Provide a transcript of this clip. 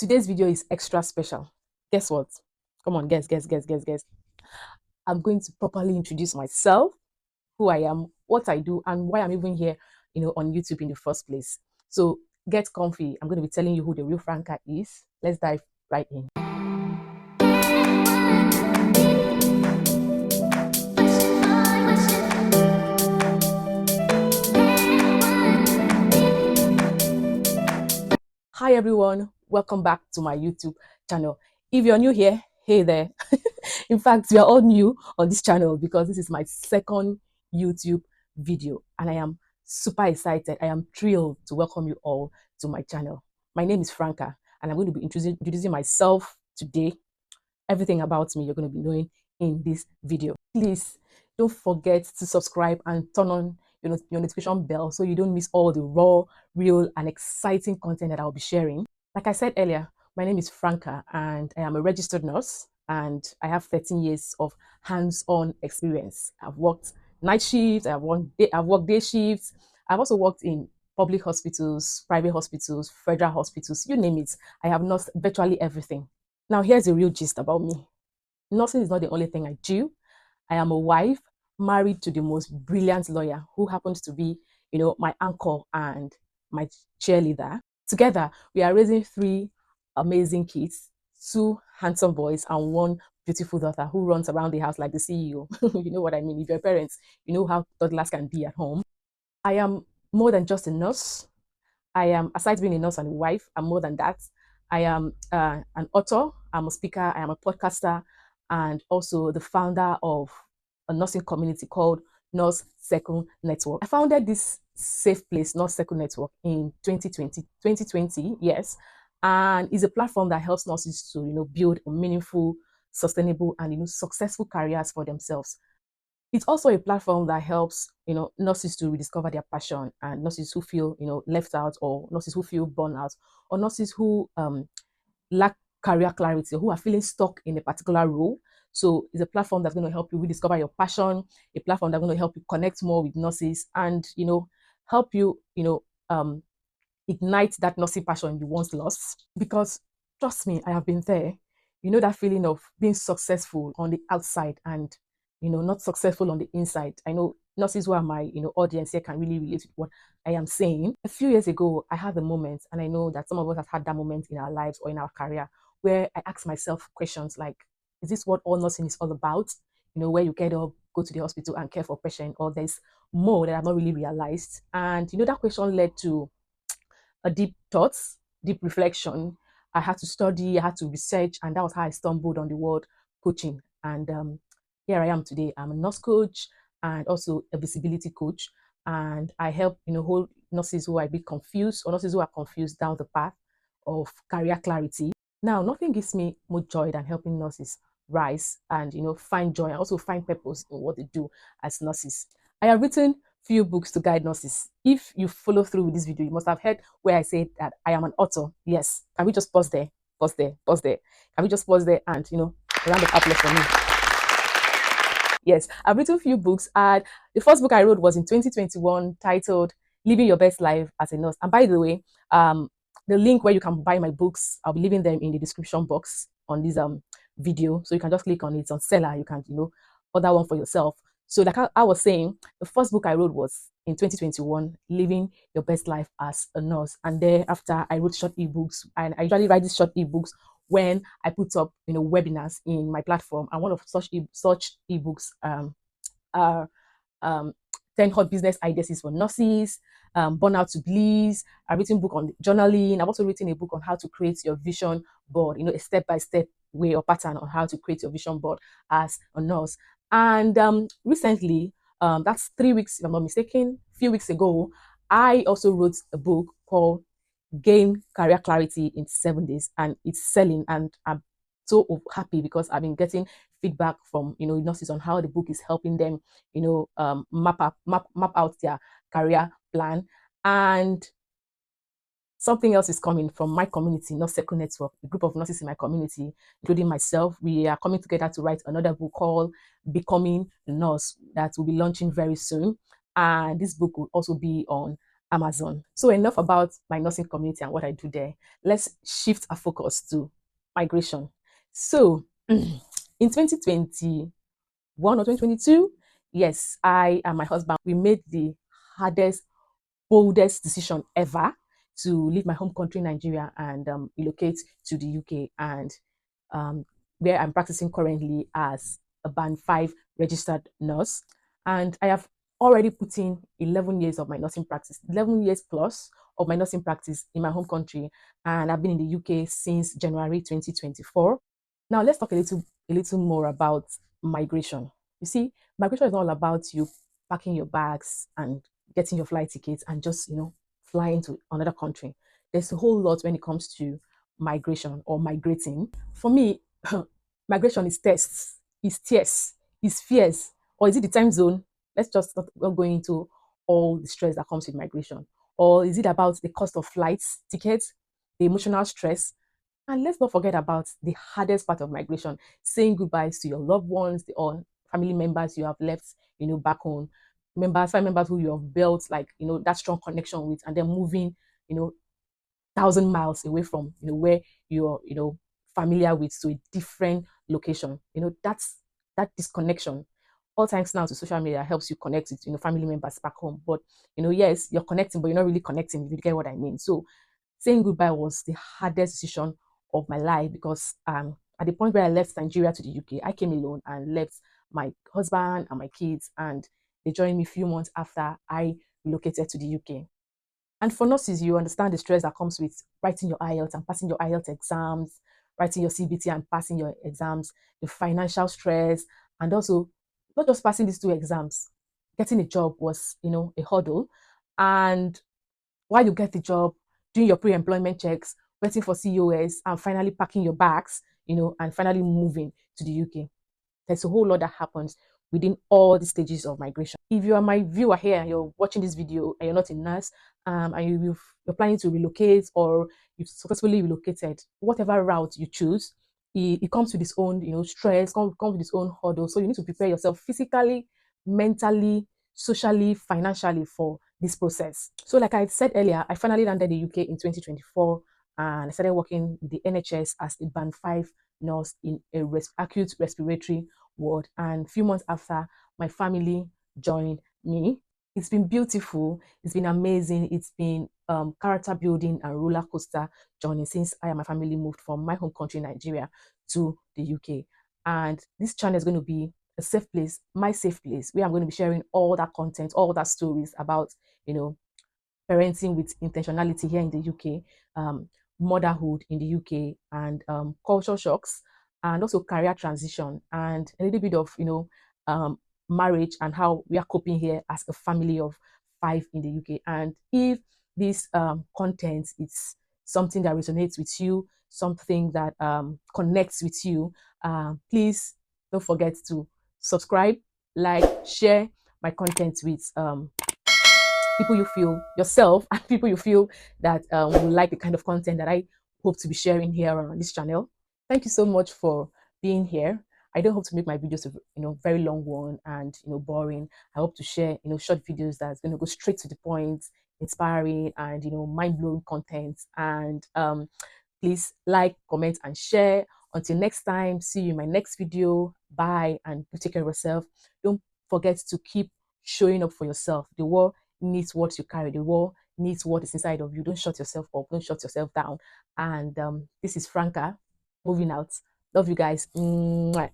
Today's video is extra special. Guess what? Come on, guess. I'm going to properly introduce myself, who I am, what I do, and why I'm even here, on YouTube in the first place. So get comfy. I'm going to be telling you who the real Franca is. Let's dive right in. Hi everyone, welcome back to my YouTube channel. If you're new here, hey there. In fact, we are all new on this channel because this is my second YouTube video and I am super excited. I am thrilled to welcome you all to my channel. My name is Franca and I'm going to be introducing myself today. Everything about me you're going to be knowing in this video. Please don't forget to subscribe and turn on your notification bell so you don't miss all the raw, real, and exciting content that I'll be sharing. Like I said earlier, my name is Franca and I am a registered nurse and I have 13 years of hands-on experience. I've worked night shifts, I've worked day shifts, I've also worked in public hospitals, private hospitals, federal hospitals, you name it. I have nursed virtually everything. Now here's the real gist about me. Nursing is not the only thing I do. I am a wife married to the most brilliant lawyer who happens to be, my uncle and my cheerleader. Together, we are raising 3 amazing kids, 2 handsome boys and 1 beautiful daughter who runs around the house like the CEO. You know what I mean? If you're parents, you know how toddlers can be at home. I am more than just a nurse. I am, aside being a nurse and a wife, I'm more than that. I am an author, I'm a speaker, I am a podcaster, and also the founder of a nursing community called Nurse Circle Network. I founded this safe place, Nurse Circle Network, in 2020, yes, and is a platform that helps nurses to build a meaningful, sustainable, and successful careers for themselves. It's also a platform that helps nurses to rediscover their passion, and nurses who feel left out, or nurses who feel burnout, or nurses who lack career clarity, or who are feeling stuck in a particular role. So it's a platform that's going to help you rediscover your passion, a platform that's going to help you connect more with nurses, and help you ignite that nursing passion you once lost. Because trust me, I have been there. You know that feeling of being successful on the outside and not successful on the inside. I know nurses who are my audience here can really relate with what I am saying. A few years ago, I had a moment, and I know that some of us have had that moment in our lives or in our career where I asked myself questions like, is this what all nursing is all about? Where you get up, go to the hospital and care for patient, or there's more that I've not really realized. And that question led to a deep thoughts, deep reflection. I had to study, I had to research, and that was how I stumbled on the word coaching. And here I am today. I'm a nurse coach and also a visibility coach. And I help hold nurses who are a bit confused, or nurses who are confused down the path of career clarity. Now, nothing gives me more joy than helping nurses rise and find joy and also find purpose in what they do as nurses. I have written few books to guide nurses. If you follow through with this video, you must have heard where I said that I am an author. Yes. Can we just pause there? Pause there. Pause there. Can we just pause there and a round of applause for me? Yes, I've written a few books, and the first book I wrote was in 2021, titled Living Your Best Life as a Nurse. And by the way, the link where you can buy my books, I'll be leaving them in the description box on this video. So you can just click on it. It's on seller. You can order one for yourself. So like I was saying, the first book I wrote was in 2021, Living Your Best Life as a Nurse. And thereafter, I wrote short ebooks, and I usually write these short ebooks when I put up webinars in my platform. And one of such ebooks are 10 hot business ideas for nurses, burnout to bliss. I've written a book on journaling. I've also written a book on how to create your vision board, a step-by-step way or pattern on how to create your vision board as a nurse. And recently, that's 3 weeks, if I'm not mistaken, a few weeks ago, I also wrote a book called Gain Career Clarity in 7 Days, and it's selling, and I'm so happy because I've been getting feedback from nurses on how the book is helping them map out their career plan. And something else is coming from my community, Nurse Circle Network, a group of nurses in my community, including myself. We are coming together to write another book called Becoming a Nurse that will be launching very soon. And this book will also be on Amazon. So enough about my nursing community and what I do there. Let's shift our focus to migration. So in 2021 or 2022, yes, I and my husband, we made the hardest, boldest decision ever to leave my home country, Nigeria, and relocate to the UK, and um, where I'm practicing currently as a Band 5 registered nurse. And I have already put in 11 years of my nursing practice, 11 years plus of my nursing practice in my home country. And I've been in the UK since January 2024. Now, let's talk a little more about migration. You see, migration is all about you packing your bags and getting your flight tickets and just, flying to another country. There's a whole lot when it comes to migration or migrating. For me, migration is tests, is tears, is fears, or is it the time zone? Let's just not go into all the stress that comes with migration. Or is it about the cost of flights, tickets, the emotional stress? And let's not forget about the hardest part of migration, saying goodbyes to your loved ones, or family members you have left, back home, family members who you have built like, that strong connection with, and then moving, 1,000 miles away from, where you're, familiar with, to a different location. That's that disconnection. All thanks now to social media helps you connect with, family members back home. But, yes, you're connecting, but you're not really connecting, if you get what I mean. So saying goodbye was the hardest decision of my life, because at the point where I left Nigeria to the UK, I came alone and left my husband and my kids, and they joined me a few months after I relocated to the UK. And for nurses, you understand the stress that comes with writing your IELTS and passing your IELTS exams, writing your CBT and passing your exams, the financial stress, and also not just passing these two exams. Getting a job was, a hurdle. And while you get the job, doing your pre-employment checks, waiting for COS, and finally packing your bags, and finally moving to the UK. There's a whole lot that happens within all the stages of migration. If you are my viewer here and you're watching this video and you're not a nurse, and you're planning to relocate, or you've successfully relocated, whatever route you choose, it comes with its own, stress, comes with its own hurdle. So you need to prepare yourself physically, mentally, socially, financially for this process. So like I said earlier, I finally landed the UK in 2024, and I started working with the NHS as a Band 5 nurse in a acute respiratory ward. And a few months after, my family joined me. It's been beautiful. It's been amazing. It's been character building and roller coaster journey since I and my family moved from my home country, Nigeria, to the UK. And this channel is going to be a safe place, my safe place, where I'm going to be sharing all that content, all that stories about, parenting with intentionality here in the UK, motherhood in the UK, and culture shocks, and also career transition, and a little bit of, marriage and how we are coping here as a family of 5 in the UK. And if this content is something that resonates with you, something that connects with you, please don't forget to subscribe, like, share my content with people you feel yourself and people you feel that will like the kind of content that I hope to be sharing here on this channel. Thank you so much for being here. I don't hope to make my videos a very long one and boring. I hope to share short videos that's going to go straight to the point, inspiring, and mind-blowing content. And please like, comment, and share. Until next time, see you in my next video. Bye, and take care of yourself. Don't forget to keep showing up for yourself. The world needs what you carry. The world needs what is inside of you. Don't shut yourself up. Don't shut yourself down. And this is Franca, moving out. Love you guys. Mwah.